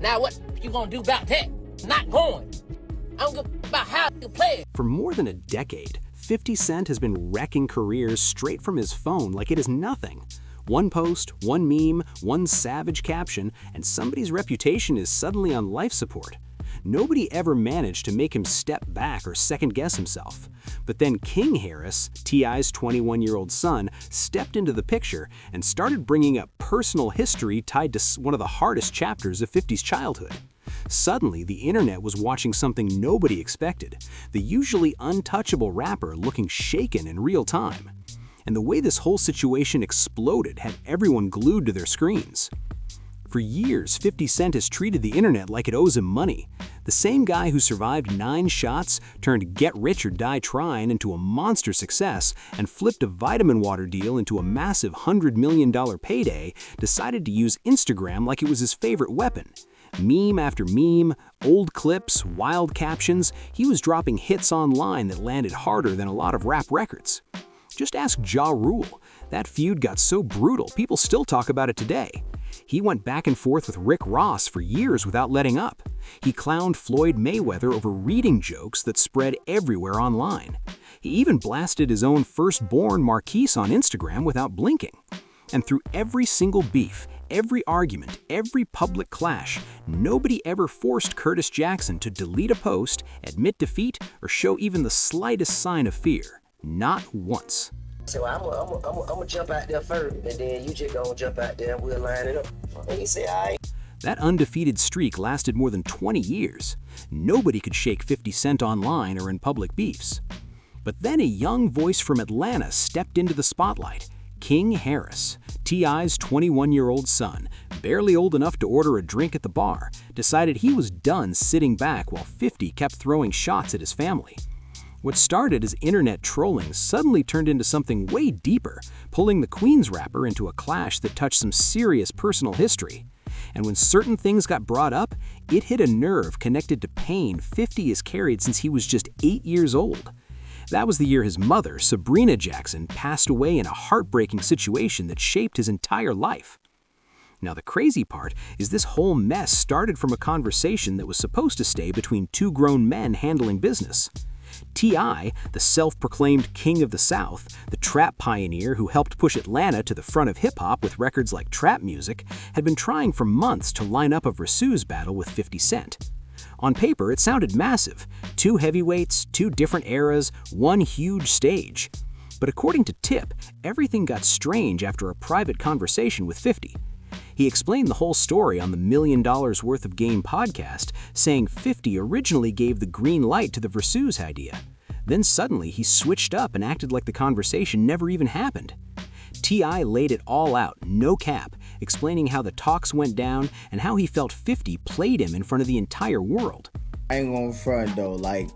Now what you gonna do about that? Not going. I don't give about how you play it. For more than a decade, 50 Cent has been wrecking careers straight from his phone like it is nothing. One post, one meme, one savage caption, and somebody's reputation is suddenly on life support. Nobody ever managed to make him step back or second-guess himself. But then King Harris, T.I.'s 21-year-old son, stepped into the picture and started bringing up personal history tied to one of the hardest chapters of 50's childhood. Suddenly, the internet was watching something nobody expected, the usually untouchable rapper looking shaken in real time. And the way this whole situation exploded had everyone glued to their screens. For years, 50 Cent has treated the internet like it owes him money. The same guy who survived 9 shots, turned Get Rich or Die Trying into a monster success, and flipped a vitamin water deal into a massive $100 million payday, decided to use Instagram like it was his favorite weapon. Meme after meme, old clips, wild captions, he was dropping hits online that landed harder than a lot of rap records. Just ask Ja Rule. That feud got so brutal, people still talk about it today. He went back and forth with Rick Ross for years without letting up. He clowned Floyd Mayweather over reading jokes that spread everywhere online. He even blasted his own firstborn Marquise on Instagram without blinking. And through every single beef, every argument, every public clash, nobody ever forced Curtis Jackson to delete a post, admit defeat, or show even the slightest sign of fear. Not once. So I'm gonna jump out there first, and then you just gonna jump out there and we'll line it up. And he said, all right. That undefeated streak lasted more than 20 years. Nobody could shake 50 Cent online or in public beefs. But then a young voice from Atlanta stepped into the spotlight. King Harris, T.I.'s 21-year-old son, barely old enough to order a drink at the bar, decided he was done sitting back while 50 kept throwing shots at his family. What started as internet trolling suddenly turned into something way deeper, pulling the Queens rapper into a clash that touched some serious personal history. And when certain things got brought up, it hit a nerve connected to pain 50 has carried since he was just 8 years old. That was the year his mother, Sabrina Jackson, passed away in a heartbreaking situation that shaped his entire life. Now the crazy part is this whole mess started from a conversation that was supposed to stay between 2 grown men handling business. T.I., the self-proclaimed king of the South, the trap pioneer who helped push Atlanta to the front of hip-hop with records like Trap Music, had been trying for months to line up a versus battle with 50 Cent. On paper, it sounded massive. 2 heavyweights, 2 different eras, 1 huge stage. But according to Tip, everything got strange after a private conversation with 50. He explained the whole story on the $1 Million Worth of Game podcast, saying 50 originally gave the green light to the versus idea. Then suddenly he switched up and acted like the conversation never even happened. T.I. laid it all out, no cap, explaining how the talks went down and how he felt 50 played him in front of the entire world. I ain't gonna front though, like,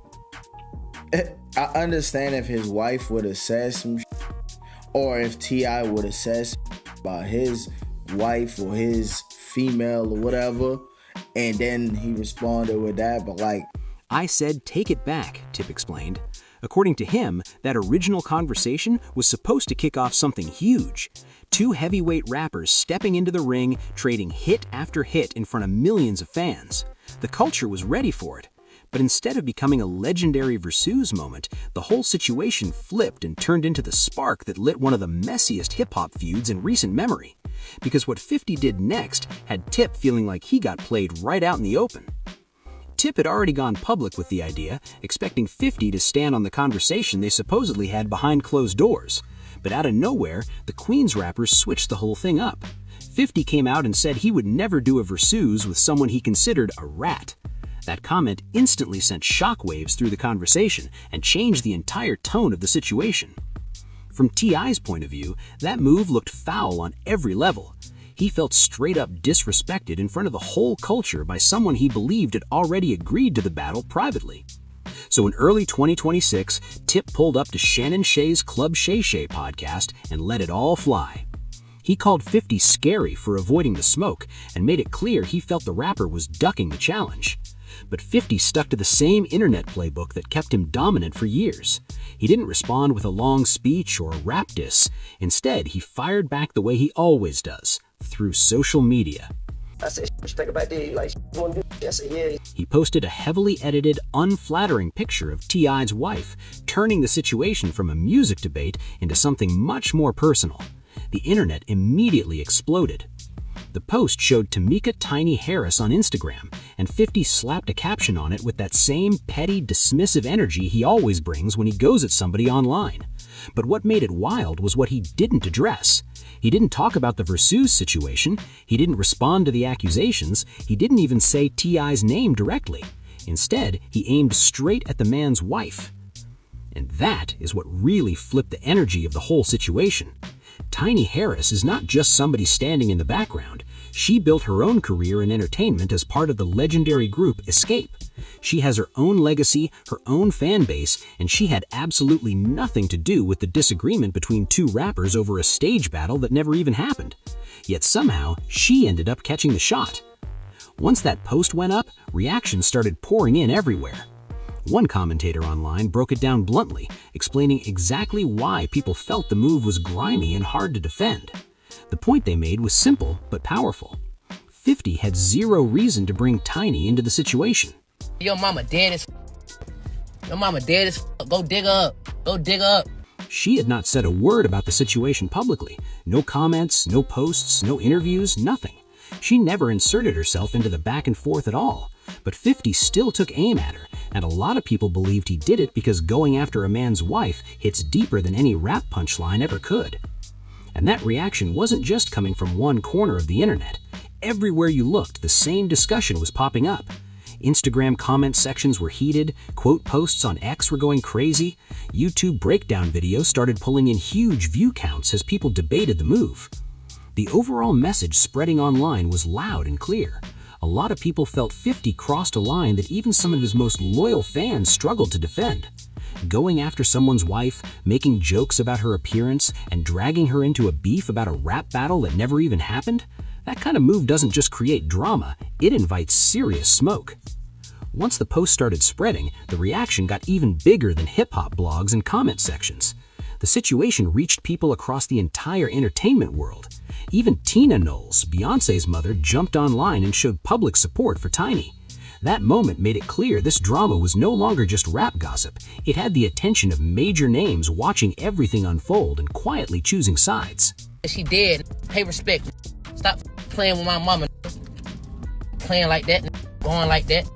I understand if his wife would have said some shit, or if T.I. would have said about his wife or his female or whatever, and then he responded with that, but like, I said take it back, Tip explained. According to him, that original conversation was supposed to kick off something huge. 2 heavyweight rappers stepping into the ring, trading hit after hit in front of millions of fans. The culture was ready for it. But instead of becoming a legendary versus moment, the whole situation flipped and turned into the spark that lit one of the messiest hip-hop feuds in recent memory. Because what 50 did next had Tip feeling like he got played right out in the open. Tip had already gone public with the idea, expecting 50 to stand on the conversation they supposedly had behind closed doors. But out of nowhere, the Queens rappers switched the whole thing up. 50 came out and said he would never do a versus with someone he considered a rat. That comment instantly sent shockwaves through the conversation and changed the entire tone of the situation. From T.I.'s point of view, that move looked foul on every level. He felt straight up disrespected in front of the whole culture by someone he believed had already agreed to the battle privately. So in early 2026, Tip pulled up to Shannon Shea's Club Shay Shay podcast and let it all fly. He called 50 scary for avoiding the smoke and made it clear he felt the rapper was ducking the challenge. But 50 stuck to the same internet playbook that kept him dominant for years. He didn't respond with a long speech or a rap diss. Instead, he fired back the way he always does, through social media. I said, what you think about that? You like, you want to do that? I said, yeah. He posted a heavily edited, unflattering picture of T.I.'s wife, turning the situation from a music debate into something much more personal. The internet immediately exploded. The post showed Tamika Tiny Harris on Instagram, and 50 slapped a caption on it with that same petty, dismissive energy he always brings when he goes at somebody online. But what made it wild was what he didn't address. He didn't talk about the Versus situation, he didn't respond to the accusations, he didn't even say T.I.'s name directly. Instead, he aimed straight at the man's wife. And that is what really flipped the energy of the whole situation. Tiny Harris is not just somebody standing in the background. She built her own career in entertainment as part of the legendary group Escape. She has her own legacy, her own fan base, and she had absolutely nothing to do with the disagreement between two rappers over a stage battle that never even happened. Yet somehow, she ended up catching the shot. Once that post went up, reactions started pouring in everywhere. One commentator online broke it down bluntly, explaining exactly why people felt the move was grimy and hard to defend. The point they made was simple but powerful. 50 had zero reason to bring Tiny into the situation. Your mama dead as Your mama dead as Go dig her up. Go dig her up. She had not said a word about the situation publicly. No comments, no posts, no interviews, nothing. She never inserted herself into the back and forth at all. But 50 still took aim at her, and a lot of people believed he did it because going after a man's wife hits deeper than any rap punchline ever could. And that reaction wasn't just coming from one corner of the internet. Everywhere you looked, the same discussion was popping up. Instagram comment sections were heated, quote posts on X were going crazy, YouTube breakdown videos started pulling in huge view counts as people debated the move. The overall message spreading online was loud and clear. A lot of people felt 50 crossed a line that even some of his most loyal fans struggled to defend. Going after someone's wife, making jokes about her appearance, and dragging her into a beef about a rap battle that never even happened? That kind of move doesn't just create drama, it invites serious smoke. Once the post started spreading, the reaction got even bigger than hip-hop blogs and comment sections. The situation reached people across the entire entertainment world. Even Tina Knowles, Beyoncé's mother, jumped online and showed public support for Tiny. That moment made it clear this drama was no longer just rap gossip. It had the attention of major names watching everything unfold and quietly choosing sides. She dead. Pay respect. Stop playing with my mama. Playing like that. Going like that.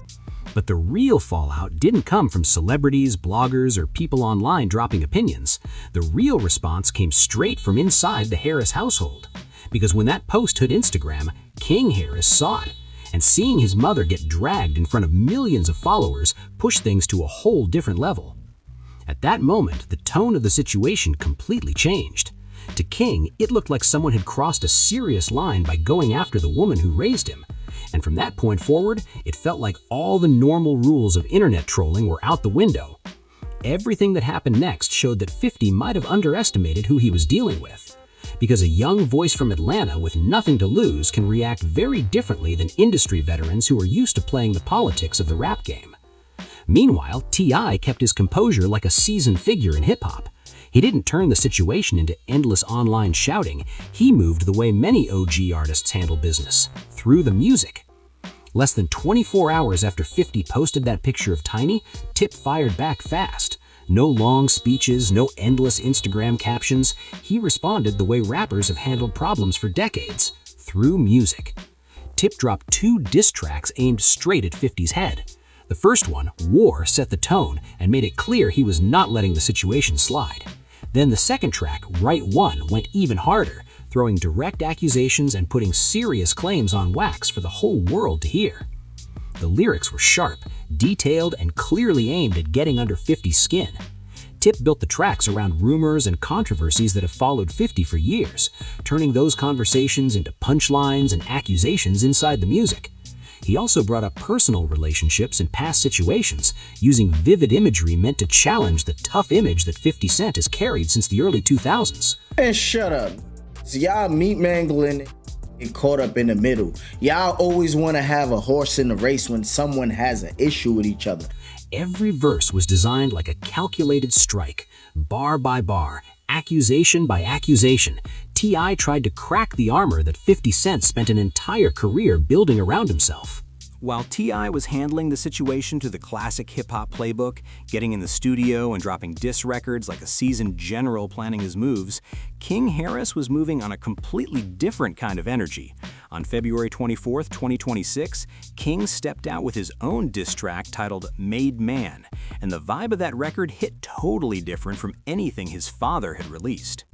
But the real fallout didn't come from celebrities, bloggers, or people online dropping opinions. The real response came straight from inside the Harris household. Because when that post hit Instagram, King Harris saw it. And seeing his mother get dragged in front of millions of followers pushed things to a whole different level. At that moment, the tone of the situation completely changed. To King, it looked like someone had crossed a serious line by going after the woman who raised him. And from that point forward, it felt like all the normal rules of internet trolling were out the window. Everything that happened next showed that 50 might have underestimated who he was dealing with. Because a young voice from Atlanta with nothing to lose can react very differently than industry veterans who are used to playing the politics of the rap game. Meanwhile, T.I. kept his composure like a seasoned figure in hip-hop. He didn't turn the situation into endless online shouting. He moved the way many OG artists handle business, through the music. Less than 24 hours after 50 posted that picture of Tiny, Tip fired back fast. No long speeches, no endless Instagram captions. He responded the way rappers have handled problems for decades, through music. Tip dropped 2 diss tracks aimed straight at 50's head. The first one, War, set the tone and made it clear he was not letting the situation slide. Then the second track, Right One, went even harder, throwing direct accusations and putting serious claims on wax for the whole world to hear. The lyrics were sharp, detailed, and clearly aimed at getting under 50's skin. Tip built the tracks around rumors and controversies that have followed 50 for years, turning those conversations into punchlines and accusations inside the music. He also brought up personal relationships and past situations, using vivid imagery meant to challenge the tough image that 50 Cent has carried since the early 2000s. And shut up. So y'all meat mangling get caught up in the middle. Y'all always want to have a horse in the race when someone has an issue with each other. Every verse was designed like a calculated strike, bar by bar, accusation by accusation. T.I. tried to crack the armor that 50 Cent spent an entire career building around himself. While T.I. was handling the situation to the classic hip-hop playbook, getting in the studio and dropping diss records like a seasoned general planning his moves, King Harris was moving on a completely different kind of energy. On February 24, 2026, King stepped out with his own diss track titled Made Man, and the vibe of that record hit totally different from anything his father had released.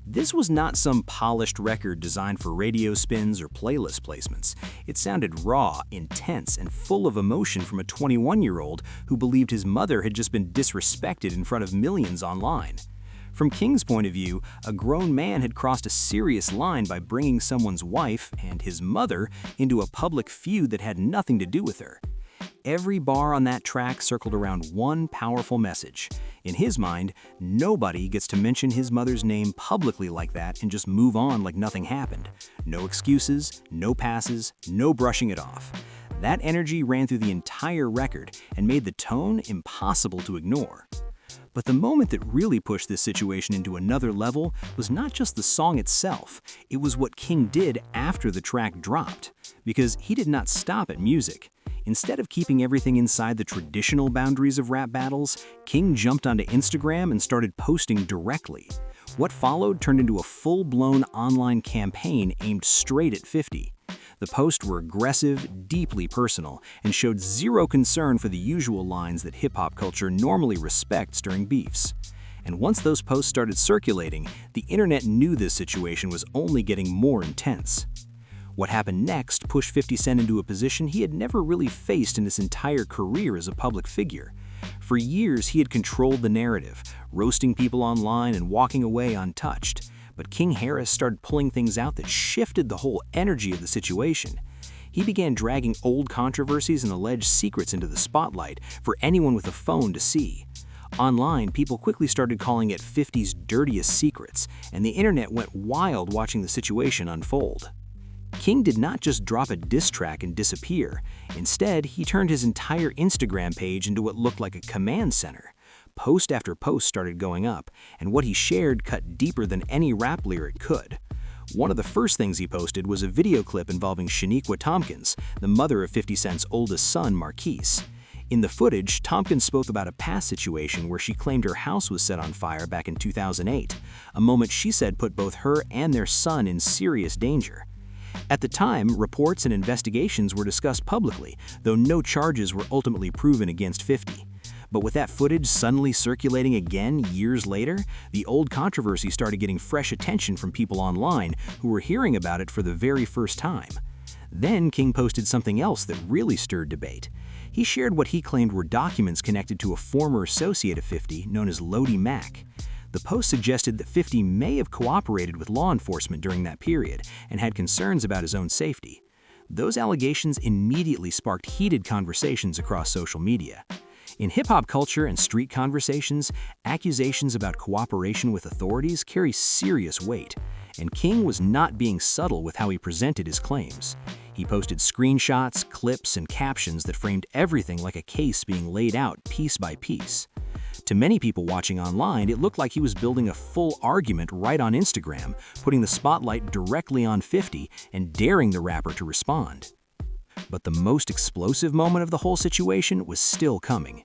This was not some polished record designed for radio spins or playlist placements. It sounded raw, intense, and full of emotion from a 21-year-old who believed his mother had just been disrespected in front of millions online. From King's point of view, a grown man had crossed a serious line by bringing someone's wife and his mother into a public feud that had nothing to do with her. Every bar on that track circled around one powerful message. In his mind, nobody gets to mention his mother's name publicly like that and just move on like nothing happened. No excuses, no passes, no brushing it off. That energy ran through the entire record and made the tone impossible to ignore. But the moment that really pushed this situation into another level was not just the song itself, it was what King did after the track dropped. Because he did not stop at music. Instead of keeping everything inside the traditional boundaries of rap battles, King jumped onto Instagram and started posting directly. What followed turned into a full-blown online campaign aimed straight at 50. The posts were aggressive, deeply personal, and showed zero concern for the usual lines that hip-hop culture normally respects during beefs. And once those posts started circulating, the internet knew this situation was only getting more intense. What happened next pushed 50 Cent into a position he had never really faced in his entire career as a public figure. For years, he had controlled the narrative, roasting people online and walking away untouched. But King Harris started pulling things out that shifted the whole energy of the situation. He began dragging old controversies and alleged secrets into the spotlight for anyone with a phone to see. Online, people quickly started calling it 50's dirtiest secrets, and the internet went wild watching the situation unfold. King did not just drop a diss track and disappear. Instead, he turned his entire Instagram page into what looked like a command center. Post after post started going up, and what he shared cut deeper than any rap lyric could. One of the first things he posted was a video clip involving Shaniqua Tompkins, the mother of 50 Cent's oldest son, Marquise. In the footage, Tompkins spoke about a past situation where she claimed her house was set on fire back in 2008, a moment she said put both her and their son in serious danger. At the time, reports and investigations were discussed publicly, though no charges were ultimately proven against 50. But with that footage suddenly circulating again years later, the old controversy started getting fresh attention from people online who were hearing about it for the very first time. Then King posted something else that really stirred debate. He shared what he claimed were documents connected to a former associate of 50 known as Lodi Mack. The post suggested that 50 may have cooperated with law enforcement during that period and had concerns about his own safety. Those allegations immediately sparked heated conversations across social media. In hip-hop culture and street conversations, accusations about cooperation with authorities carry serious weight, and King was not being subtle with how he presented his claims. He posted screenshots, clips, and captions that framed everything like a case being laid out piece by piece. To many people watching online, it looked like he was building a full argument right on Instagram, putting the spotlight directly on 50 and daring the rapper to respond. But the most explosive moment of the whole situation was still coming.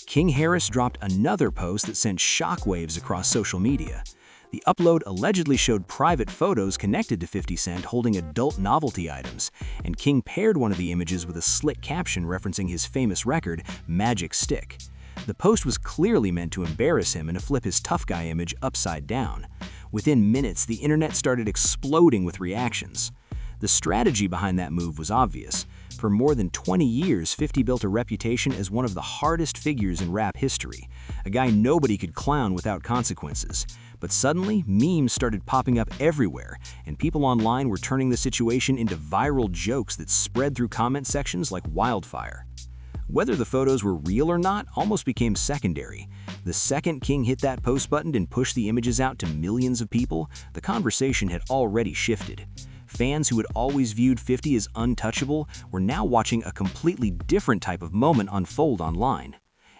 King Harris dropped another post that sent shockwaves across social media. The upload allegedly showed private photos connected to 50 Cent holding adult novelty items, and King paired one of the images with a slick caption referencing his famous record, Magic Stick. The post was clearly meant to embarrass him and to flip his tough guy image upside down. Within minutes, the internet started exploding with reactions. The strategy behind that move was obvious. For more than 20 years, 50 built a reputation as one of the hardest figures in rap history, a guy nobody could clown without consequences. But suddenly, memes started popping up everywhere, and people online were turning the situation into viral jokes that spread through comment sections like wildfire. Whether the photos were real or not almost became secondary. The second King hit that post button and pushed the images out to millions of people, the conversation had already shifted. Fans who had always viewed 50 as untouchable were now watching a completely different type of moment unfold online.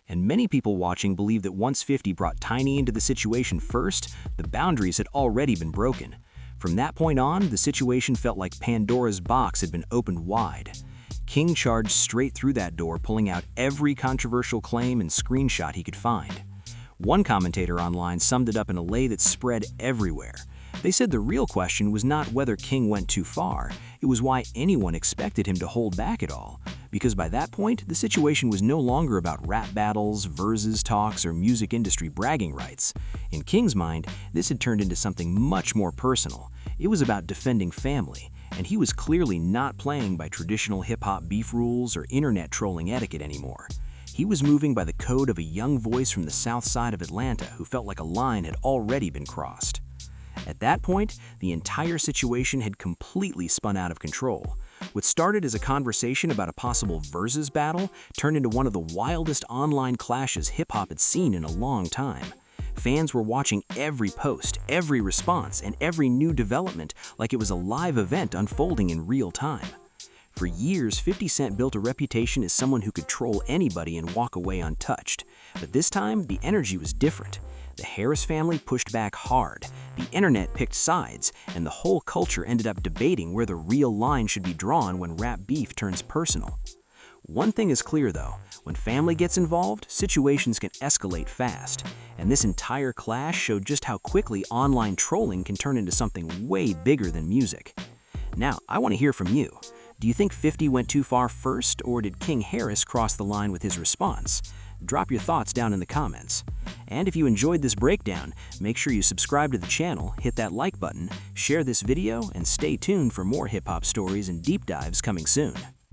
And many people watching believe that once 50 brought Tiny into the situation first, the boundaries had already been broken. From that point on, the situation felt like Pandora's box had been opened wide. King charged straight through that door, pulling out every controversial claim and screenshot he could find. One commentator online summed it up in a lay that spread everywhere. They said the real question was not whether King went too far, it was why anyone expected him to hold back at all. Because by that point, the situation was no longer about rap battles, verses talks, or music industry bragging rights. In King's mind, this had turned into something much more personal. It was about defending family, and he was clearly not playing by traditional hip-hop beef rules or internet trolling etiquette anymore. He was moving by the code of a young voice from the south side of Atlanta who felt like a line had already been crossed. At that point, the entire situation had completely spun out of control. What started as a conversation about a possible versus battle turned into one of the wildest online clashes hip-hop had seen in a long time. Fans were watching every post, every response, and every new development like it was a live event unfolding in real time. For years, 50 Cent built a reputation as someone who could troll anybody and walk away untouched. But this time, the energy was different. The Harris family pushed back hard, the internet picked sides, and the whole culture ended up debating where the real line should be drawn when rap beef turns personal. One thing is clear though, when family gets involved, situations can escalate fast, and this entire clash showed just how quickly online trolling can turn into something way bigger than music. Now, I want to hear from you. Do you think 50 went too far first, or did King Harris cross the line with his response? Drop your thoughts down in the comments. And if you enjoyed this breakdown, make sure you subscribe to the channel, hit that like button, share this video, and stay tuned for more hip-hop stories and deep dives coming soon.